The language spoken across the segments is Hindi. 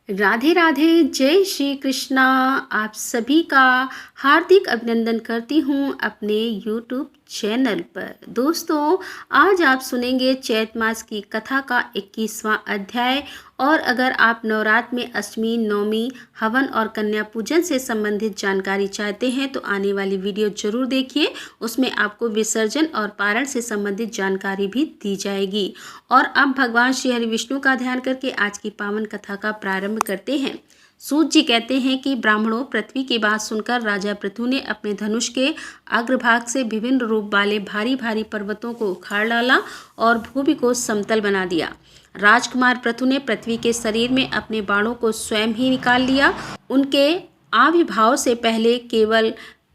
राधे राधे, जय श्री कृष्णा। आप सभी का हार्दिक अभिनंदन करती हूँ अपने यूट्यूब चैनल पर। दोस्तों, आज आप सुनेंगे चैत मास की कथा का 21वां अध्याय। और अगर आप नवरात्र में अष्टमी, नवमी, हवन और कन्या पूजन से संबंधित जानकारी चाहते हैं तो आने वाली वीडियो जरूर देखिए। उसमें आपको विसर्जन और पारण से संबंधित जानकारी भी दी जाएगी। और अब भगवान श्री हरि विष्णु का ध्यान करके आज की पावन कथा का प्रारंभ करते हैं। सूत जी कहते हैं कि ब्राह्मणों, पृथ्वी की बात सुनकर राजा पृथु ने अपने धनुष के अग्रभाग से विभिन्न रूप वाले भारी भारी पर्वतों को उखाड़ डाला और भूमि को समतल बना दिया। राजकुमार पृथु ने पृथ्वी के शरीर में अपने बाणों को स्वयं ही निकाल लिया। उनके आविर्भाव से पहले केवल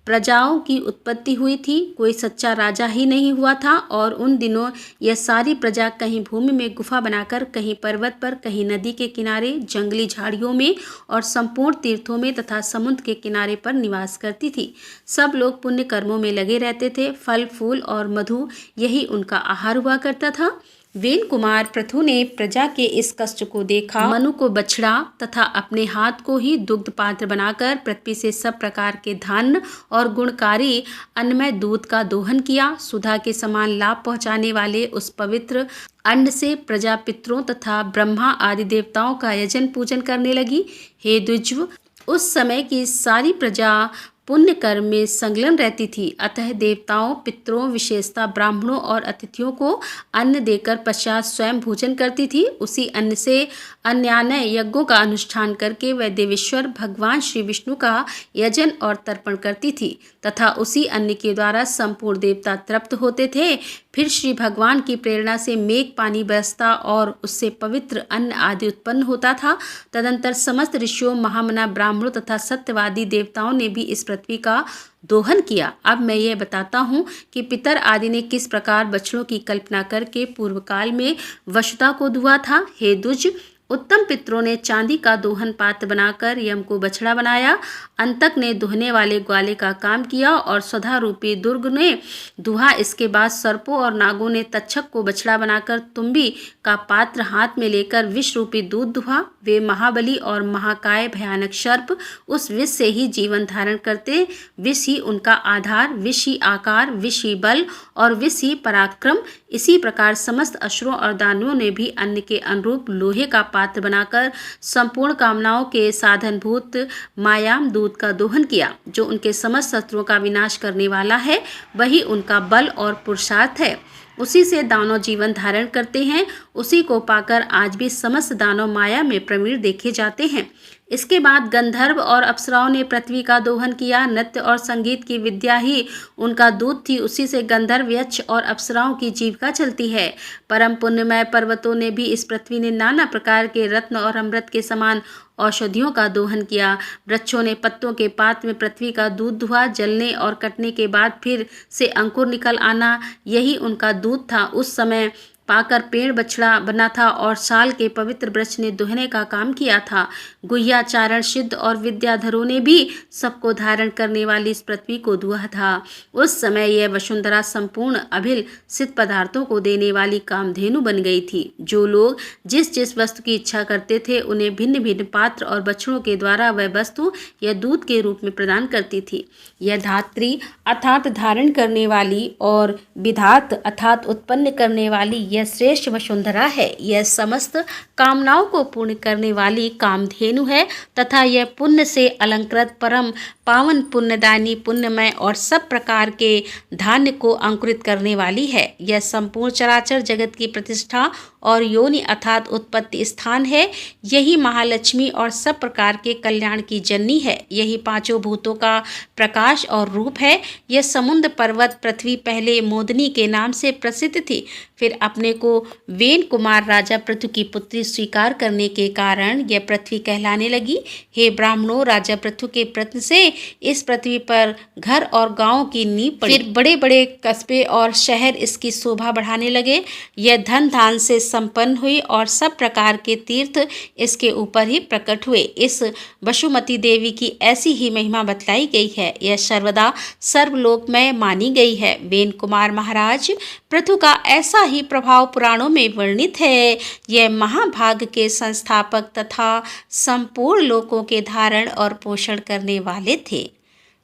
प्रजाओं की उत्पत्ति हुई थी, कोई सच्चा राजा ही नहीं हुआ था। और उन दिनों यह सारी प्रजा कहीं भूमि में गुफा बनाकर, कहीं पर्वत पर, कहीं नदी के किनारे, जंगली झाड़ियों में और संपूर्ण तीर्थों में तथा समुद्र के किनारे पर निवास करती थी। सब लोग पुण्य कर्मों में लगे रहते थे। फल, फूल और मधु यही उनका आहार हुआ करता था। वेन कुमार पृथु ने प्रजा के इस कष्ट को देखा। मनु को बछड़ा तथा अपने हाथ को ही दुग्ध पात्र बनाकर पृथ्वी से सब प्रकार के धान्य और गुणकारी अन्नमय दूध का दोहन किया। सुधा के समान लाभ पहुँचाने वाले उस पवित्र अन्न से प्रजा पितरों तथा ब्रह्मा आदि देवताओं का यजन पूजन करने लगी। हे द्विज, उस समय की सारी प्रजा पुण्य कर्म में संलग्न रहती थी। अतः देवताओं, पितरों, विशेषतः ब्राह्मणों और अतिथियों को अन्न देकर पश्चात स्वयं भोजन करती थी। उसी अन्न से अन्यान्य यज्ञों का अनुष्ठान करके वह देवेश्वर भगवान श्री विष्णु का यजन और तर्पण करती थी तथा उसी अन्न के द्वारा संपूर्ण देवता तृप्त होते थे। फिर श्री भगवान की प्रेरणा से मेघ पानी बरसता और उससे पवित्र अन्न आदि उत्पन्न होता था। तदंतर समस्त ऋषियों, महामना ब्राह्मणों तथा सत्यवादी देवताओं ने भी इस पृथ्वी का दोहन किया। अब मैं ये बताता हूँ कि पितर आदि ने किस प्रकार बछड़ों की कल्पना करके पूर्व काल में वसुधा को दुआ था। हे द्विज, उत्तम पितरों ने चांदी का दोहन पात्र बनाकर यम को बछड़ा बनाया। अंतक ने दुहने वाले ग्वाले का काम किया और स्वधा रूपी दुर्ग ने दुहा। इसके बाद सर्पों और नागों ने तक्षक को बछड़ा बनाकर तुम्बी का पात्र हाथ में लेकर विष रूपी दूध दुहा। वे महाबली और महाकाय भयानक सर्प उस विष से ही जीवन धारण करते। विष ही उनका आधार, विष ही आकार, विष ही बल और विष ही पराक्रम। इसी प्रकार समस्त असुरों और दानवों ने भी अन्न के अनुरूप लोहे का पात्र बनाकर संपूर्ण कामनाओं के साधनभूत मायाम दूध का दोहन किया। जो उनके समस्त शत्रुओं का विनाश करने वाला है, वही उनका बल और पुरुषार्थ है। उसी से दानव जीवन धारण करते हैं। उसी को पाकर आज भी समस्त दानव माया में प्रवीण देखे जाते हैं। इसके बाद गंधर्व और अप्सराओं ने पृथ्वी का दोहन किया। नृत्य और संगीत की विद्या ही उनका दूध थी। उसी से गंधर्व, यक्ष और अप्सराओं की जीविका चलती है। परम पुण्यमय पर्वतों ने भी इस पृथ्वी ने नाना प्रकार के रत्न और अमृत के समान औषधियों का दोहन किया। वृक्षों ने पत्तों के पात में पृथ्वी का दूध दुहा। जलने और कटने के बाद फिर से अंकुर निकल आना, यही उनका दूध था। उस समय पाकर पेड़ बछड़ा बना था और साल के पवित्र वृक्ष ने दुहने का काम किया था। गुह्या, चारण, सिद्ध और विद्याधरों ने भी सबको धारण करने वाली इस पृथ्वी को दुहा था। उस समय यह वसुंधरा संपूर्ण अभिल सिद्ध पदार्थों को देने वाली कामधेनु बन गई थी। जो लोग जिस जिस वस्तु की इच्छा करते थे उन्हें भिन्न भिन्न पात्र और बछड़ों के द्वारा वह वस्तु यह दूध के रूप में प्रदान करती थी। यह धात्री अर्थात धारण करने वाली और विधात अर्थात उत्पन्न करने वाली यह श्रेष्ठ वसुंधरा है। यह समस्त कामनाओं को पूर्ण करने वाली कामधेनु है तथा यह पुण्य से अलंकृत परम पावन पुण्यदानी, पुण्यमय और सब प्रकार के धान्य को अंकुरित करने वाली है। यह संपूर्ण चराचर जगत की प्रतिष्ठा और योनि अर्थात उत्पत्ति स्थान है। यही महालक्ष्मी और सब प्रकार के कल्याण की जननी है। यही पांचों भूतों का प्रकाश और रूप है। यह समुद्र पर्वत पृथ्वी पहले मोदनी के नाम से प्रसिद्ध थी। फिर अपने को वेन कुमार राजा पृथु की पुत्री स्वीकार करने के कारण यह पृथ्वी कहलाने लगी। हे ब्राह्मणों, राजा पृथु के प्रयत्न से इस पृथ्वी पर घर और गांवों की नींव पड़ी। फिर बड़े बड़े कस्बे और शहर इसकी शोभा बढ़ाने लगे। यह धन धान से संपन्न हुई और सब प्रकार के तीर्थ इसके ऊपर ही प्रकट हुए। इस वसुमती देवी की ऐसी ही महिमा बतलाई गई है। यह सर्वदा सर्वलोकमय मानी गई है। वेन कुमार महाराज पृथु का ऐसा ही प्रभाव पुराणों में वर्णित है। यह महाभाग के संस्थापक तथा संपूर्ण लोकों के धारण और पोषण करने वाले थे।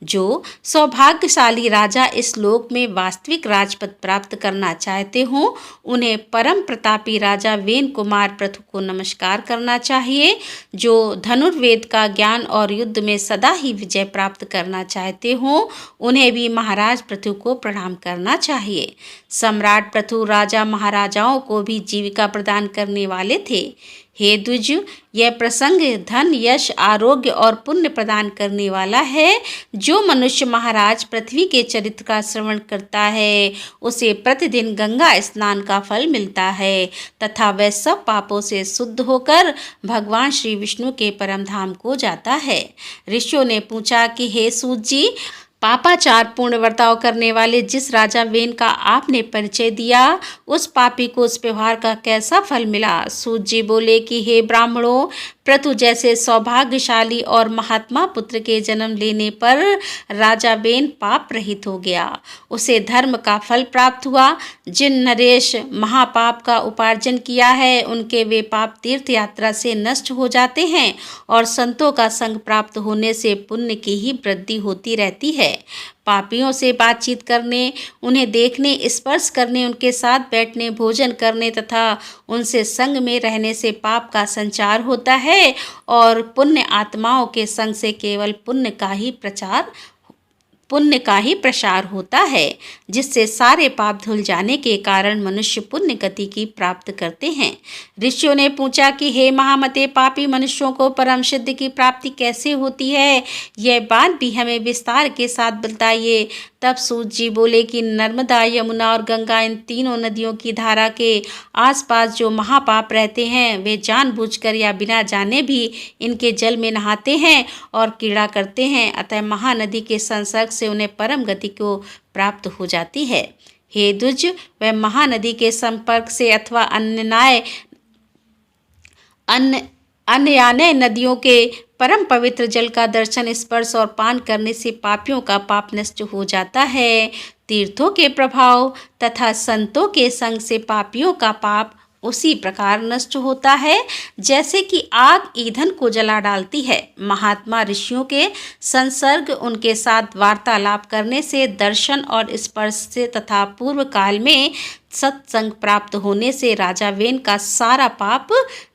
जो सौभाग्यशाली राजा इस लोक में वास्तविक राजपद प्राप्त करना चाहते हों, उन्हें परम प्रतापी राजा वेन कुमार पृथु को नमस्कार करना चाहिए। जो धनुर्वेद का ज्ञान और युद्ध में सदा ही विजय प्राप्त करना चाहते हों, उन्हें भी महाराज पृथु को प्रणाम करना चाहिए। सम्राट पृथु राजा महाराजाओं को भी जीविका प्रदान करने वाले थे। हे द्विज, यह प्रसंग धन, यश, आरोग्य और पुण्य प्रदान करने वाला है। जो मनुष्य महाराज पृथ्वी के चरित्र का श्रवण करता है, उसे प्रतिदिन गंगा स्नान का फल मिलता है तथा वह सब पापों से शुद्ध होकर भगवान श्री विष्णु के परम धाम को जाता है। ऋषियों ने पूछा कि हे सूत जी, पापाचार पूर्ण वर्ताव करने वाले जिस राजा वेन का आपने परिचय दिया, उस पापी को उस व्यवहार का कैसा फल मिला? सूत जी बोले कि हे ब्राह्मणों, पृथु जैसे सौभाग्यशाली और महात्मा पुत्र के जन्म लेने पर राजा वेन पाप रहित हो गया। उसे धर्म का फल प्राप्त हुआ। जिन नरेश महापाप का उपार्जन किया है, उनके वे पाप तीर्थ यात्रा से नष्ट हो जाते हैं और संतों का संग प्राप्त होने से पुण्य की ही वृद्धि होती रहती है। पापियों से बातचीत करने, उन्हें देखने, स्पर्श करने, उनके साथ बैठने, भोजन करने तथा उनसे संग में रहने से पाप का संचार होता है और पुण्य आत्माओं के संग से केवल पुण्य का ही प्रसार होता है, जिससे सारे पाप धुल जाने के कारण मनुष्य पुण्य गति की प्राप्त करते हैं। ऋषियों ने पूछा कि हे महामते, पापी मनुष्यों को परम सिद्धि की प्राप्ति कैसे होती है? यह बात भी हमें विस्तार के साथ बताइए। तब सूत जी बोले कि नर्मदा, यमुना और गंगा, इन तीनों नदियों की धारा के आसपास जो महापाप रहते हैं, वे जानबूझकर या बिना जाने भी इनके जल में नहाते हैं और क्रीड़ा करते हैं। अतः महानदी के संसर्ग से उन्हें परम गति को प्राप्त हो जाती है। हे द्विज, वह महानदी के संपर्क से अथवा अन्य नदियों के परम पवित्र जल का दर्शन, स्पर्श और पान करने से पापियों का पाप नष्ट हो जाता है। तीर्थों के प्रभाव तथा संतों के संग से पापियों का पाप उसी प्रकार नष्ट होता है जैसे कि आग ईंधन को जला डालती है। महात्मा ऋषियों के संसर्ग, उनके साथ वार्तालाप करने से, दर्शन और स्पर्श से तथा पूर्व काल में सत्संग प्राप्त होने से राजा वेन का सारा पाप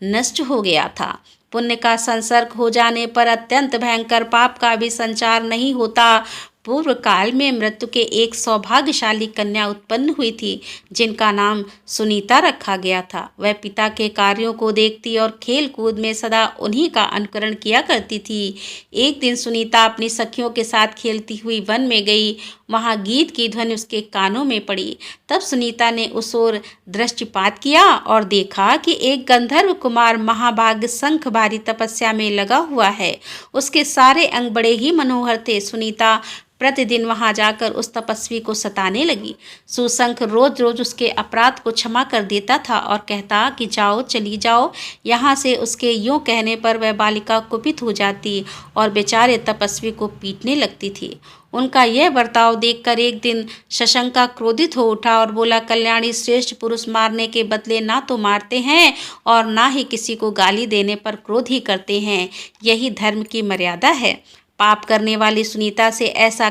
नष्ट हो गया था। पुण्य का संसर्ग हो जाने पर अत्यंत भयंकर पाप का भी संचार नहीं होता। पूर्व काल में मृत्यु के एक सौभाग्यशाली कन्या उत्पन्न हुई थी, जिनका नाम सुनीता रखा गया था। वह पिता के कार्यों को देखती और खेल कूद में सदा उन्हीं का अनुकरण किया करती थी। एक दिन सुनीता अपनी सखियों के साथ खेलती हुई वन में गई। वहाँ गीत की ध्वनि उसके कानों में पड़ी। तब सुनीता ने उस ओर दृष्टिपात किया और देखा कि एक गंधर्व कुमार महाभाग शंख भारी तपस्या में लगा हुआ है। उसके सारे अंग बड़े ही मनोहर थे। सुनीता प्रतिदिन वहां जाकर उस तपस्वी को सताने लगी। सुशंख रोज रोज उसके अपराध को क्षमा कर देता था और कहता कि जाओ, चली जाओ यहाँ से। उसके यूं कहने पर वह बालिका कुपित हो जाती और बेचारे तपस्वी को पीटने लगती थी। उनका यह बर्ताव देखकर एक दिन शशंका क्रोधित हो उठा और बोला, कल्याणी श्रेष्ठ पुरुष मारने के बदले ना तो मारते हैं और ना ही किसी को गाली देने पर क्रोध ही करते हैं। यही धर्म की मर्यादा है। पाप करने वाली सुनीता से ऐसा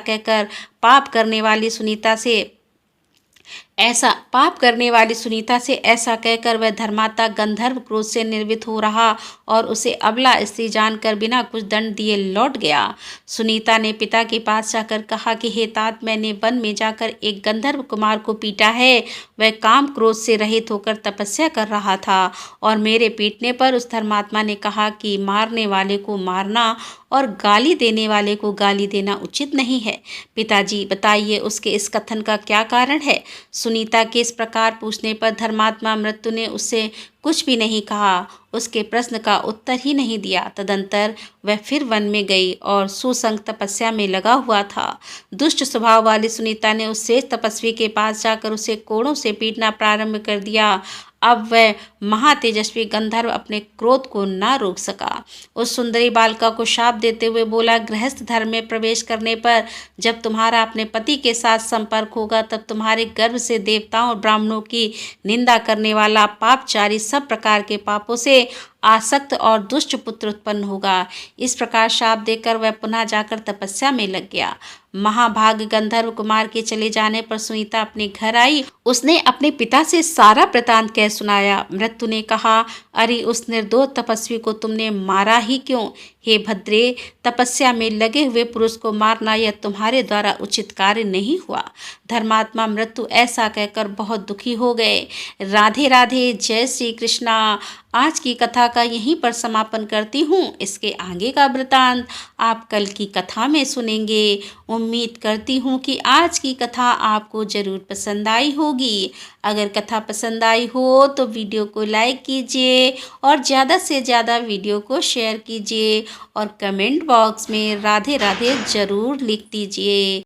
कहकर वह धर्मात्मा गंधर्व क्रोध से निर्वित हो रहा और उसे अबला स्त्री जानकर बिना कुछ दंड दिए लौट गया। सुनीता ने पिता के पास जाकर कहा कि हे तात, मैंने वन में जाकर एक गंधर्व कुमार को पीटा है। वह काम क्रोध से रहित होकर तपस्या कर रहा था और मेरे पीटने पर उस धर्मात्मा ने कहा कि मारने वाले को मारना और गाली देने वाले को गाली देना उचित नहीं है। पिताजी, बताइए उसके इस कथन का क्या कारण है? सुनीता के इस प्रकार पूछने पर धर्मात्मा मृत्यु ने उससे कुछ भी नहीं कहा, उसके प्रश्न का उत्तर ही नहीं दिया। तदंतर वह फिर वन में गई और सुसंग तपस्या में लगा हुआ था। दुष्ट स्वभाव वाली सुनीता ने उस शेष तपस्वी के पास जाकर उसे कोड़ों से पीटना प्रारंभ कर दिया। अब वह महातेजस्वी गंधर्व अपने क्रोध को न रोक सका। उस सुंदरी बालिका को शाप देते हुए बोला, गृहस्थ धर्म में प्रवेश करने पर जब तुम्हारा अपने पति के साथ संपर्क होगा तब तुम्हारे गर्भ से देवताओं और ब्राह्मणों की निंदा करने वाला पापचारी सब प्रकार के पापों से आसक्त और दुष्ट पुत्र उत्पन्न होगा। इस प्रकार शाप देकर वह पुनः जाकर तपस्या में लग गया। महाभाग गंधर्व कुमार के चले जाने पर सुनीता अपने घर आई। उसने अपने पिता से सारा वृतांत कह सुनाया। मृत्यु ने कहा, अरे उस निर्दोष तपस्वी को तुमने मारा ही क्यों? हे भद्रे, तपस्या में लगे हुए पुरुष को मारना यह तुम्हारे द्वारा उचित कार्य नहीं हुआ। धर्मात्मा मृत्यु ऐसा कहकर बहुत दुखी हो गए। राधे राधे, जय श्री कृष्णा। आज की कथा का यहीं पर समापन करती हूँ। इसके आगे का वृतांत आप कल की कथा में सुनेंगे। उम्मीद करती हूँ कि आज की कथा आपको ज़रूर पसंद आई होगी। अगर कथा पसंद आई हो तो वीडियो को लाइक कीजिए और ज़्यादा से ज़्यादा वीडियो को शेयर कीजिए और कमेंट बॉक्स में राधे राधे ज़रूर लिख दीजिए।